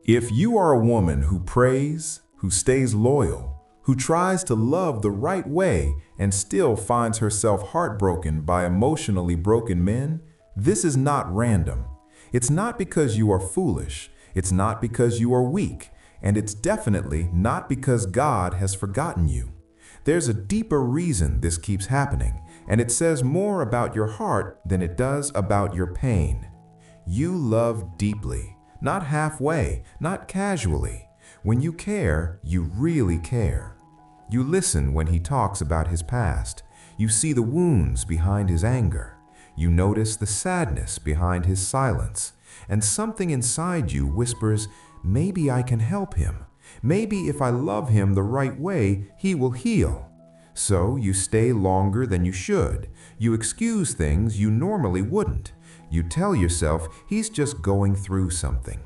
If you are a woman who prays, who stays loyal, who tries to love the right way and still finds herself heartbroken by emotionally broken men, this is not random. It's not because you are foolish, it's not because you are weak, and it's definitely not because God has forgotten you. There's a deeper reason this keeps happening, and it says more about your heart than it does about your pain. You love deeply, not halfway, not casually. When you care, you really care. You listen when he talks about his past. You see the wounds behind his anger. You notice the sadness behind his silence. And something inside you whispers, maybe I can help him. Maybe if I love him the right way, he will heal. So you stay longer than you should. You excuse things you normally wouldn't. You tell yourself he's just going through something.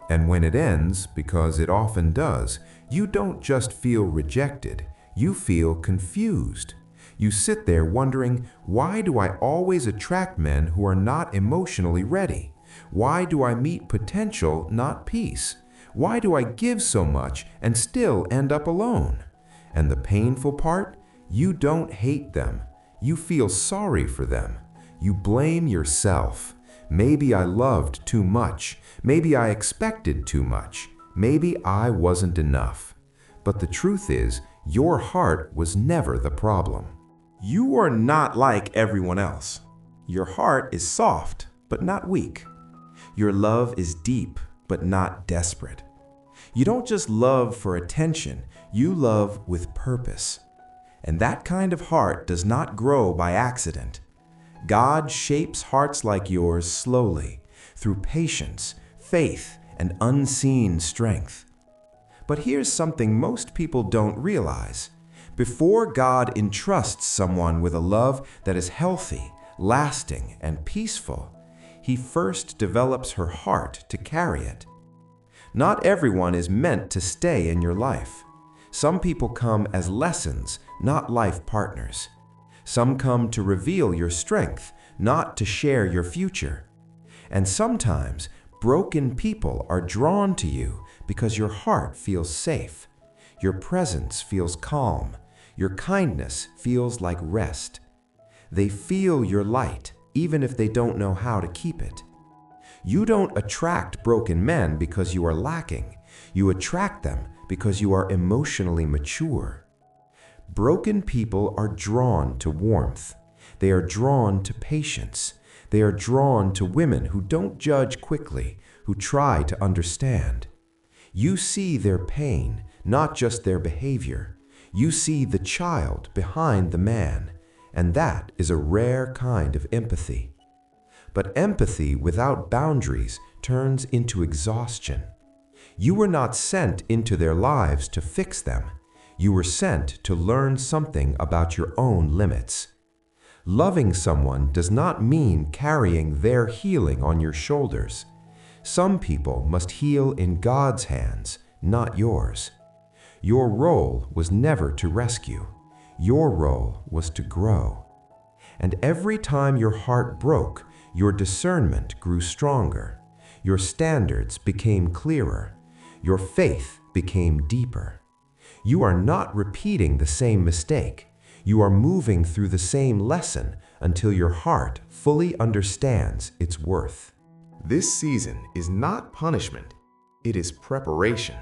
And when it ends, because it often does, you don't just feel rejected, you feel confused. You sit there wondering, why do I always attract men who are not emotionally ready? Why do I meet potential, not peace? Why do I give so much and still end up alone? And the painful part? You don't hate them. You feel sorry for them. You blame yourself. Maybe I loved too much. Maybe I expected too much. Maybe I wasn't enough. But the truth is, your heart was never the problem. You are not like everyone else. Your heart is soft, but not weak. Your love is deep, but not desperate. You don't just love for attention, you love with purpose. And that kind of heart does not grow by accident. God shapes hearts like yours slowly, through patience, faith, and unseen strength. But here's something most people don't realize. Before God entrusts someone with a love that is healthy, lasting, and peaceful, He first develops her heart to carry it. Not everyone is meant to stay in your life. Some people come as lessons, not life partners. Some come to reveal your strength, not to share your future. And sometimes, broken people are drawn to you because your heart feels safe. Your presence feels calm. Your kindness feels like rest. They feel your light, even if they don't know how to keep it. You don't attract broken men because you are lacking. You attract them because you are emotionally mature. Broken people are drawn to warmth. They are drawn to patience. They are drawn to women who don't judge quickly, who try to understand. You see their pain, not just their behavior. You see the child behind the man, and that is a rare kind of empathy. But empathy without boundaries turns into exhaustion. You were not sent into their lives to fix them. You were sent to learn something about your own limits. Loving someone does not mean carrying their healing on your shoulders. Some people must heal in God's hands, not yours. Your role was never to rescue. Your role was to grow. And every time your heart broke, your discernment grew stronger. Your standards became clearer. Your faith became deeper. You are not repeating the same mistake. You are moving through the same lesson until your heart fully understands its worth. This season is not punishment. It is preparation.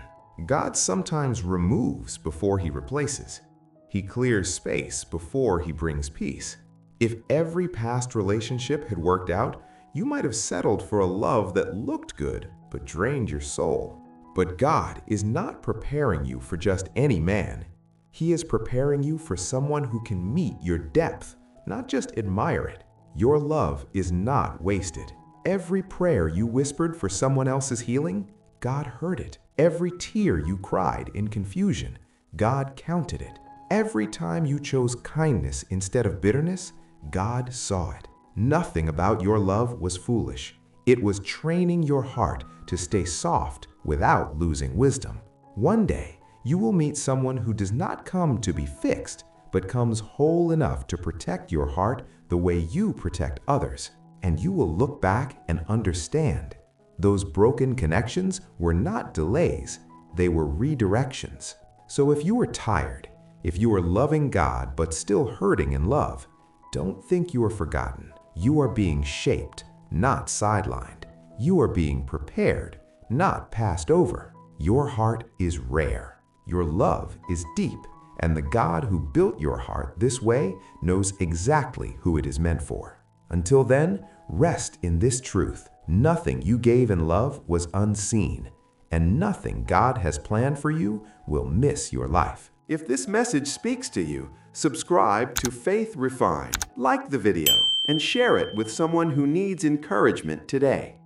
God sometimes removes before He replaces. He clears space before He brings peace. If every past relationship had worked out, you might have settled for a love that looked good but drained your soul. But God is not preparing you for just any man. He is preparing you for someone who can meet your depth, not just admire it. Your love is not wasted. Every prayer you whispered for someone else's healing, God heard it. Every tear you cried in confusion, God counted it. Every time you chose kindness instead of bitterness, God saw it. Nothing about your love was foolish. It was training your heart to stay soft without losing wisdom. One day, you will meet someone who does not come to be fixed, but comes whole enough to protect your heart the way you protect others. And you will look back and understand. Those broken connections were not delays, they were redirections. So if you are tired, if you are loving God but still hurting in love, don't think you are forgotten. You are being shaped, not sidelined. You are being prepared, not passed over. Your heart is rare. Your love is deep. And the God who built your heart this way knows exactly who it is meant for. Until then, rest in this truth. Nothing you gave in love was unseen, and nothing God has planned for you will miss your life. If this message speaks to you, subscribe to Faith Refined, like the video, and share it with someone who needs encouragement today.